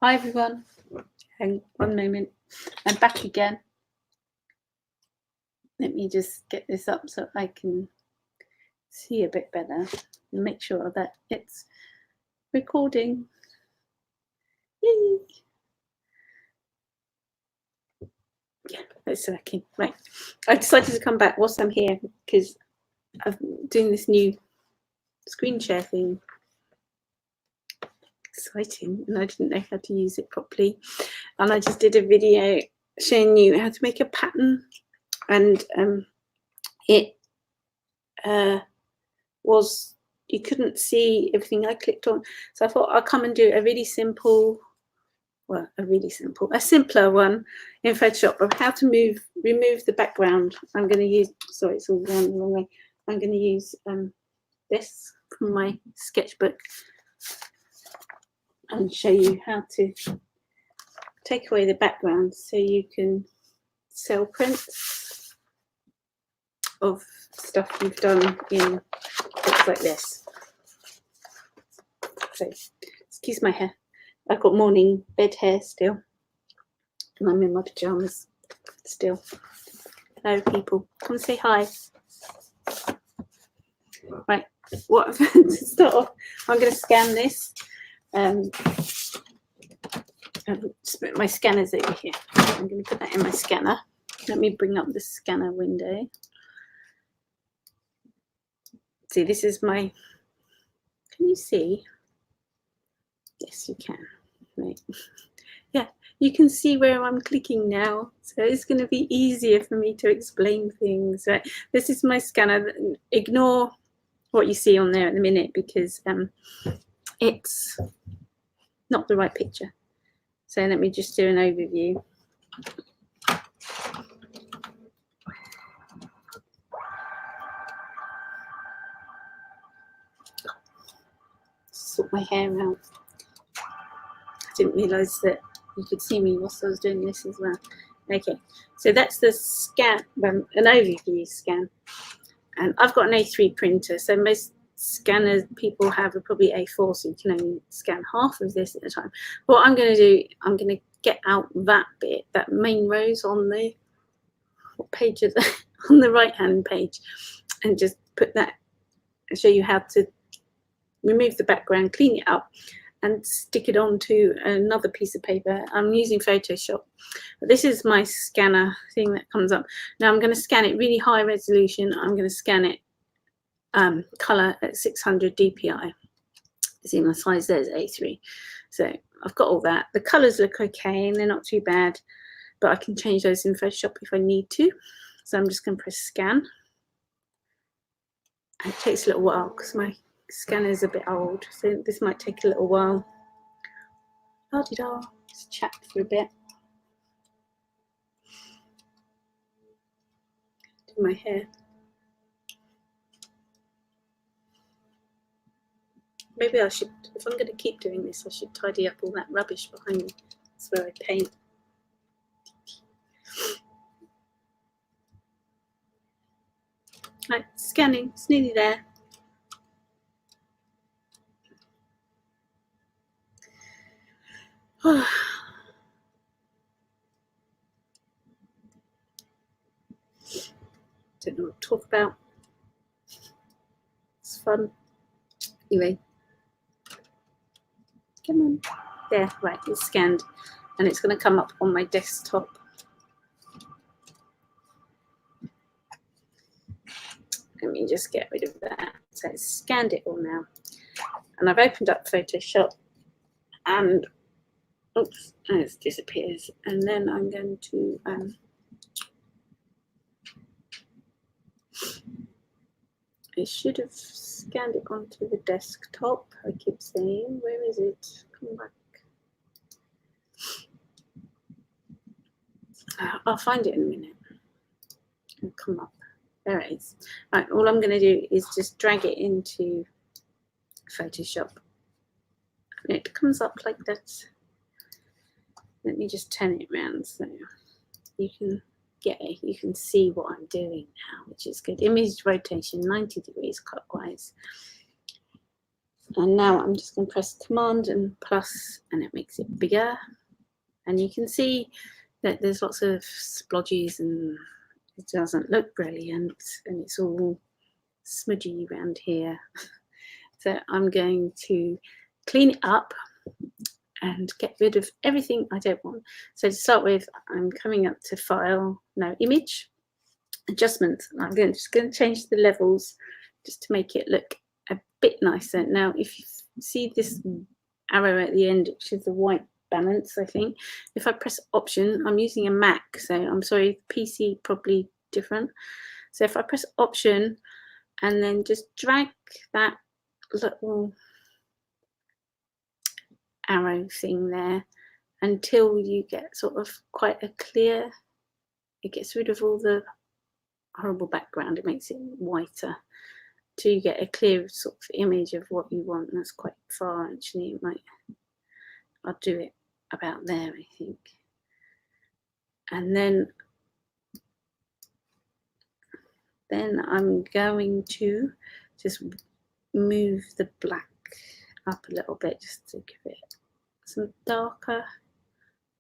Hi everyone, hang on one moment, I'm back again. Let me just get this up so I can see a bit better and make sure that it's recording. Yay! Yeah, it's working. Right, I decided to come back whilst I'm here because I'm doing this new screen share thing. Exciting, and I didn't know how to use it properly, and I just did a video showing you how to make a pattern, and it was, you couldn't see everything I clicked on, so I thought I'll come and do a really simple, well, a simpler one in Photoshop of how to remove the background. I'm going to use, sorry, it's all going the wrong way. I'm going to use this from my sketchbook and show you how to take away the background so you can sell prints of stuff you've done in books like this. So, excuse my hair. I've got morning bed hair still, and I'm in my pajamas still. Hello, people. Come say hi. Right. What to start off, I'm going to scan this. My scanner's over here. I'm going to put that in my scanner. Let me bring up the scanner window. See, this is my. Can you see? Yes, you can. Right. Yeah, you can see where I'm clicking now, so it's going to be easier for me to explain things. Right, this is my scanner. Ignore what you see on there at the minute because it's not the right picture. So let me just do an overview. Sort my hair out. I didn't realise that you could see me whilst I was doing this as well. Okay, so that's the scan, an overview scan. And I've got an A3 printer, so most scanners people have are probably A4, so you can only scan half of this at a time. What I'm going to do, I'm going to get out that bit, that main rows on the, what page is that? On the right hand page, and just put that and show you how to remove the background, clean it up, and stick it onto another piece of paper. I'm using Photoshop. But this is my scanner thing that comes up. Now I'm going to scan it really high resolution. I'm going to scan it colour at 600 dpi. See, my size there is A3. So I've got all that. The colours look okay and they're not too bad, but I can change those in Photoshop if I need to. So I'm just going to press scan. And it takes a little while because my scanner is a bit old, so this might take a little while. La-di-da, let's chat for a bit. Do my hair. Maybe I should, if I'm going to keep doing this, I should tidy up all that rubbish behind me. That's where I paint. Right, scanning, it's nearly there. Don't know what to talk about. It's fun. Anyway, come on. There, right, it's scanned, and it's going to come up on my desktop. Let me just get rid of that. So it's scanned it all now, and I've opened up Photoshop, and oops, and it disappears. And then I'm going to I should have scanned it onto the desktop. I keep saying, where is it? Come back. I'll find it in a minute. It'll come up. There it is. Right, all I'm going to do is just drag it into Photoshop. And it comes up like that. Let me just turn it around so you can get it. You can see what I'm doing now, which is good. Image rotation, 90 degrees clockwise. And now I'm just going to press Command and plus, and it makes it bigger. And you can see that there's lots of splodges and it doesn't look brilliant, and it's all smudgy around here. So I'm going to clean it up and get rid of everything I don't want. So to start with, I'm coming up to File, no, Image, Adjustment. I'm just going to change the levels just to make it look a bit nicer. Now, if you see this arrow at the end, which is the white balance, I think, if I press Option, I'm using a Mac, so I'm sorry, PC probably different. So if I press Option and then just drag that little arrow thing there until you get sort of quite a clear, it gets rid of all the horrible background, it makes it whiter till you get a clear sort of image of what you want. That's quite far actually. I'll do it about there, I think. And then I'm going to just move the black up a little bit just to give it some darker,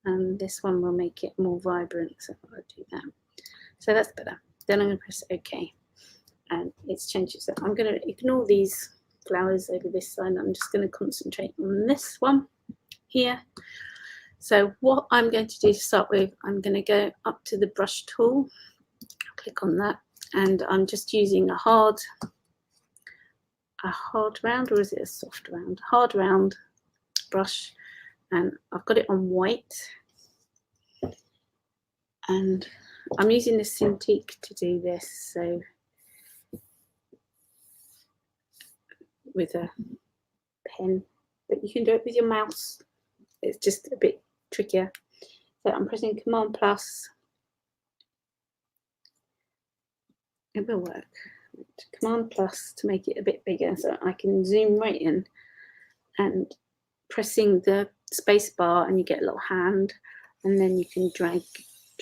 and this one will make it more vibrant, so I'll do that. So that's better. Then I'm going to press OK, and it's changed. So I'm going to ignore these flowers over this side. I'm just going to concentrate on this one here. So what I'm going to do to start with, I'm going to go up to the brush tool, click on that, and I'm just using a hard round, or is it a soft round? Hard round brush, and I've got it on white, and I'm using the Cintiq to do this, so with a pen, but you can do it with your mouse. It's just a bit trickier. So I'm pressing Command plus. It will work. Command plus to make it a bit bigger so I can zoom right in, and pressing the space bar and you get a little hand, and then you can drag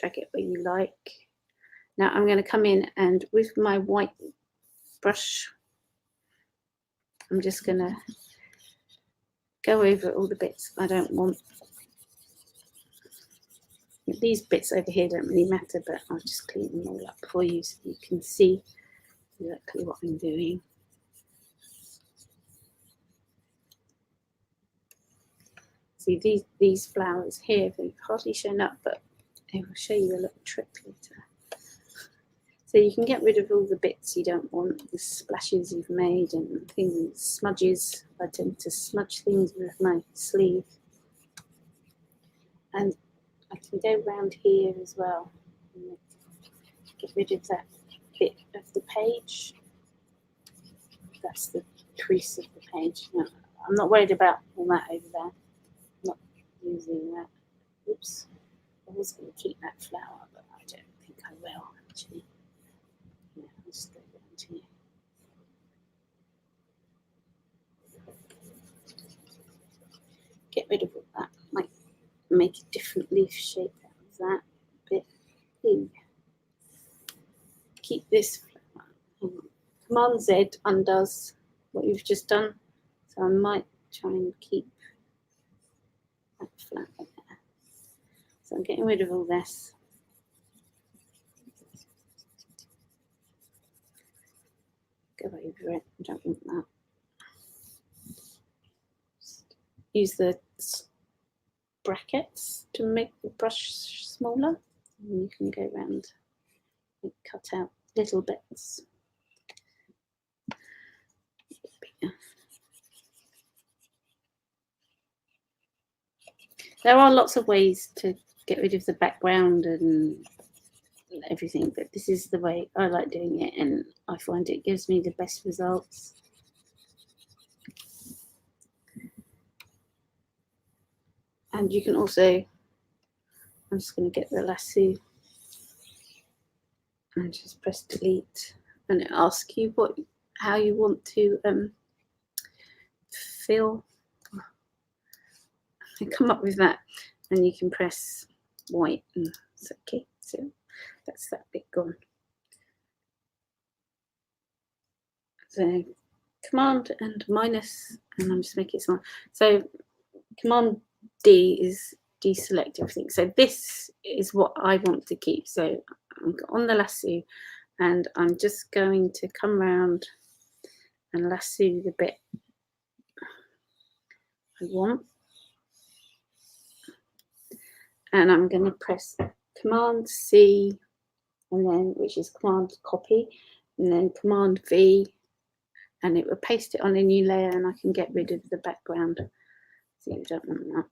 it where you like. Now I'm going to come in and with my white brush, I'm just going to go over all the bits I don't want. These bits over here don't really matter, but I'll just clean them all up for you so you can see exactly what I'm doing. See these flowers here, they've hardly shown up, but I will show you a little trick later. So you can get rid of all the bits you don't want, the splashes you've made and things, smudges. I tend to smudge things with my sleeve. And I can go around here as well and get rid of that bit of the page. That's the crease of the page. No, I'm not worried about all that over there. I'm not using that. Oops. I was going to keep that flower, but I don't think I will actually. Yeah, I'll just go around here. Get rid of all that. Might make a different leaf shape out of that bit. Ooh. Keep this flower. Command Z undoes what you've just done, so I might try and keep that flower there. So I'm getting rid of all this. Go over it, I don't want that. Just use the brackets to make the brush smaller. And you can go around and cut out little bits. There are lots of ways to get rid of the background and everything, but this is the way I like doing it, and I find it gives me the best results. And you can also, I'm just going to get the lasso and just press delete, and it asks you how you want to fill. And come up with that, and you can press white and it's okay. So that's that bit gone. So Command and minus, and I'm just making it small. So Command D is deselect everything. So this is what I want to keep. So I'm on the lasso, and I'm just going to come round and lasso the bit I want. And I'm going to press Command C, and then, which is Command copy, and then Command V, and it will paste it on a new layer, and I can get rid of the background. So you don't want that.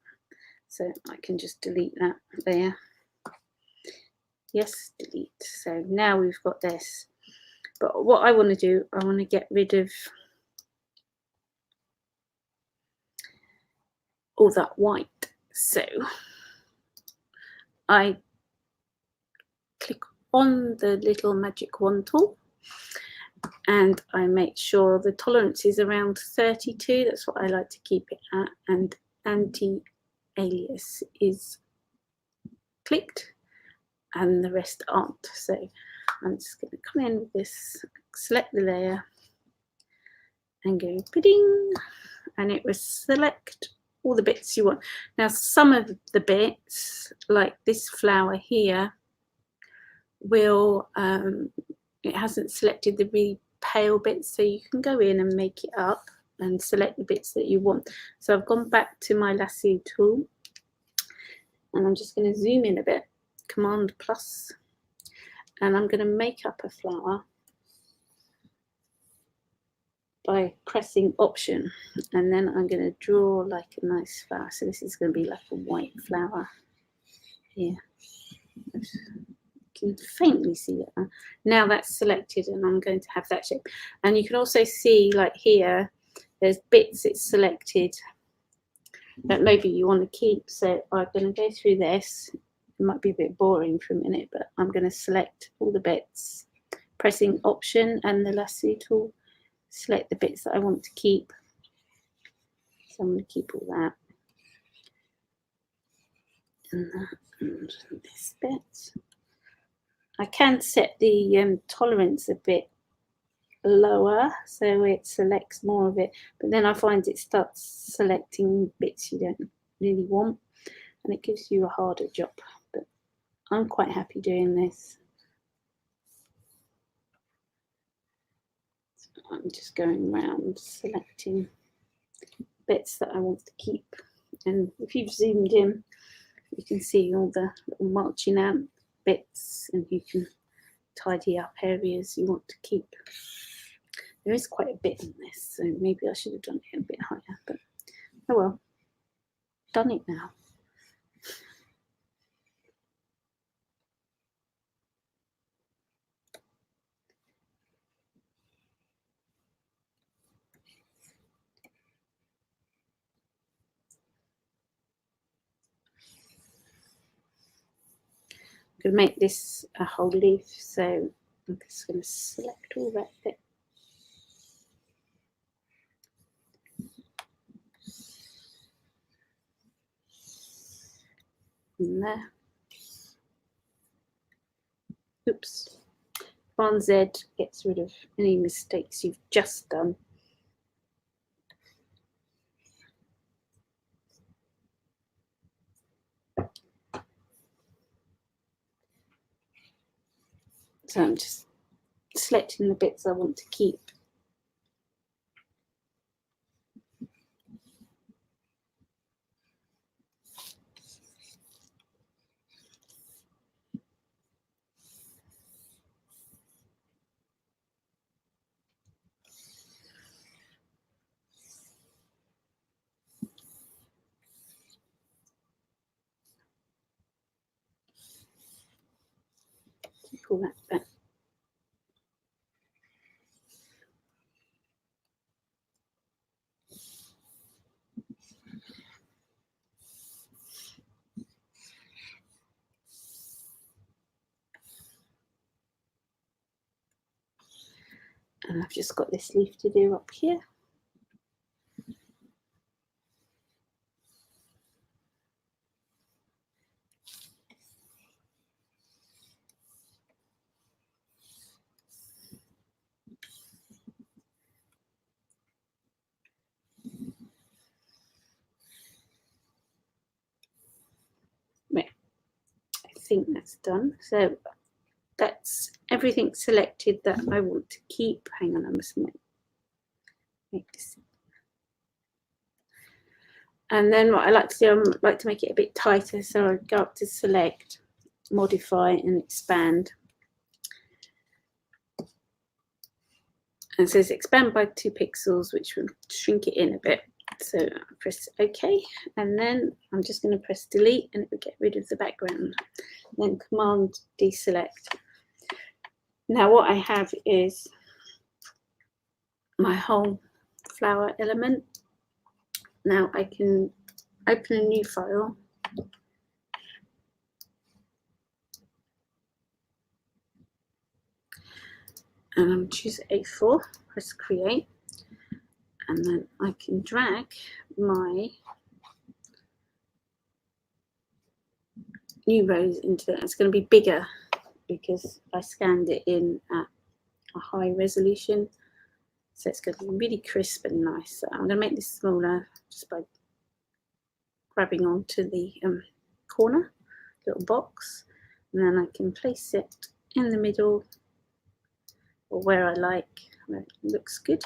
So I can just delete that there. Yes, delete. So now we've got this. But what I want to do, I want to get rid of all that white. So I click on the little magic wand tool, and I make sure the tolerance is around 32. That's what I like to keep it at. And anti-alias is clicked, and the rest aren't. So I'm just going to come in with this, select the layer, and go pudding, and it will select all the bits you want. Now, some of the bits, like this flower here, will it hasn't selected the really pale bits, so you can go in and make it up and select the bits that you want. So I've gone back to my lasso tool, and I'm just going to zoom in a bit, Command plus, and I'm going to make up a flower by pressing Option, and then I'm going to draw like a nice flower. So this is going to be like a white flower here. You can faintly see it. Now that's selected, and I'm going to have that shape. And you can also see, like here, there's bits it's selected that maybe you want to keep. So I'm going to go through this. It might be a bit boring for a minute, but I'm going to select all the bits, pressing Option and the lasso tool. Select the bits that I want to keep. So I'm going to keep all that. And that, and this bit. I can set the tolerance a bit lower so it selects more of it, but then I find it starts selecting bits you don't really want, and it gives you a harder job. But I'm quite happy doing this. So I'm just going around selecting bits that I want to keep, and if you've zoomed in, you can see all the little marching ant bits, and you can tidy up areas you want to keep. There is quite a bit in this, so maybe I should have done it a bit higher, but oh well, done it now. I'm going to make this a whole leaf, so I'm just going to select all that bit. In there. Oops. Command Z gets rid of any mistakes you've just done. So I'm just selecting the bits I want to keep. Pull that back. And I've just got this leaf to do up here. think that's done. So that's everything selected that I want to keep. Hang on, I must make this. And then what I like to do, I like to make it a bit tighter. So I go up to select, modify and expand. And it says expand by 2 pixels, which will shrink it in a bit. So I press OK, and then I'm just going to press delete and it will get rid of the background. Then command deselect. Now what I have is my whole flower element. Now I can open a new file. And I'm choose A4, press create, and then I can drag my new rose into it. It's going to be bigger because I scanned it in at a high resolution. So it's going to be really crisp and nice. So I'm going to make this smaller just by grabbing onto the corner, little box, and then I can place it in the middle or where I like, where it looks good.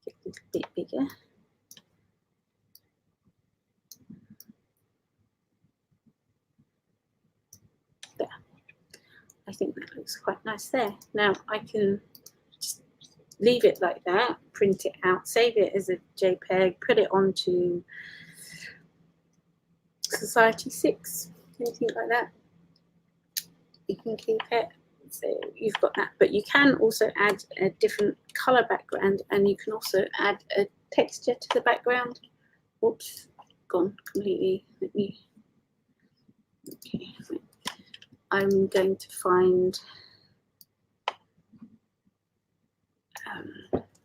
Get it a bit bigger. There. I think that looks quite nice there. Now I can just leave it like that, print it out, save it as a JPEG, put it onto Society 6, anything like that. You can keep it. So you've got that, but you can also add a different color background, and you can also add a texture to the background. Oops, gone completely. Let me. Okay, I'm going to find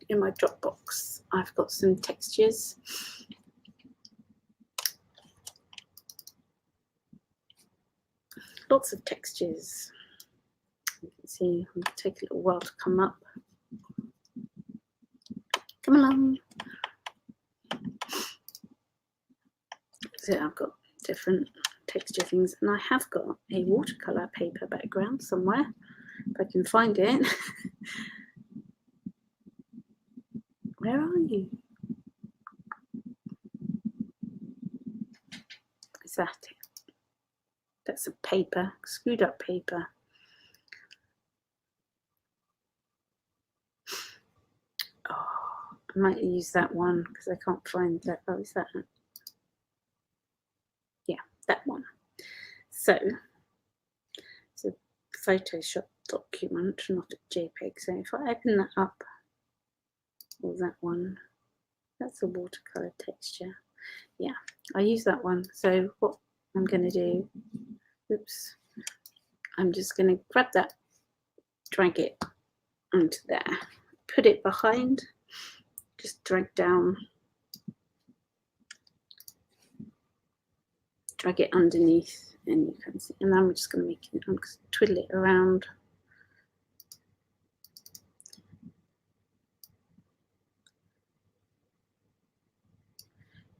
in my Dropbox. I've got some textures. Lots of textures. You can see it'll take a little while to come up. Come along. So I've got different texture things, and I have got a watercolor paper background somewhere, if I can find it. Where are you? Is that it? That's a paper, screwed up paper. Oh, I might use that one because I can't find that. Oh, is that it? Yeah, that one. So it's a Photoshop document, not a JPEG. So if I open that up, or that one, that's a watercolor texture. Yeah, I use that one. So what I'm going to do, oops, I'm just going to grab that, drag it onto there, put it behind, just drag down, drag it underneath, and you can see. And then I'm just going to make it, I'm just twiddle it around.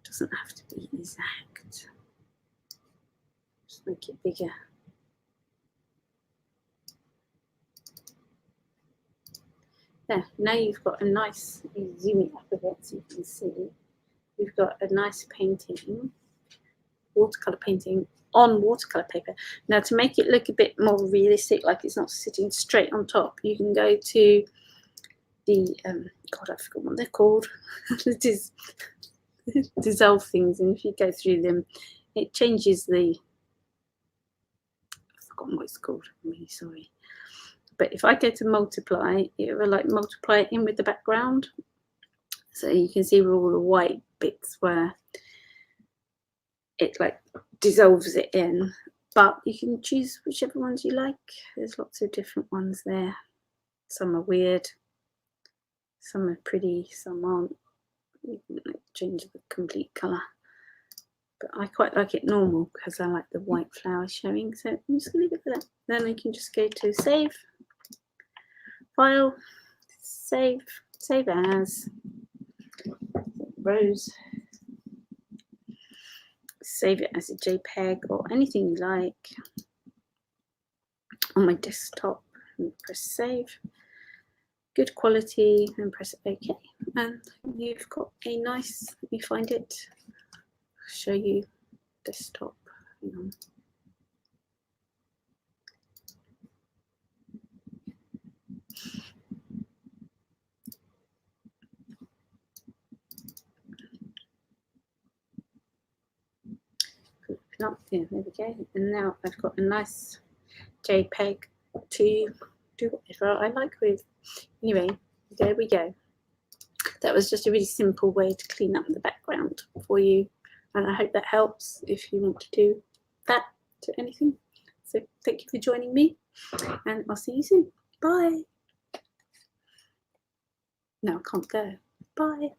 Doesn't have to be exact. Just make it bigger. There, now you've got a nice, you zoom it up a bit so you can see, you've got a nice painting, watercolor painting on watercolor paper. Now to make it look a bit more realistic, like it's not sitting straight on top, you can go to the, God, I forgot what they're called. It is dissolve things, and if you go through them, it changes the, I've forgotten what it's called, I'm really sorry. But if I go to multiply, it will like multiply it in with the background. So you can see where all the white bits where it like dissolves it in. But you can choose whichever ones you like. There's lots of different ones there. Some are weird, some are pretty, some aren't. You can like change the complete colour. But I quite like it normal because I like the white flowers showing. So I'm just going to leave it at that. Then I can just go to save. File, save as rose, save it as a JPEG or anything you like on my desktop, and press save, good quality, and press OK, and you've got a nice, let me find it, show you desktop. Hang on. Open up, yeah, there we go, and now I've got a nice JPEG to do whatever I like with. Anyway, there we go. That was just a really simple way to clean up the background for you, and I hope that helps if you want to do that to anything. So thank you for joining me, and I'll see you soon. Bye. No, I can't go. Bye.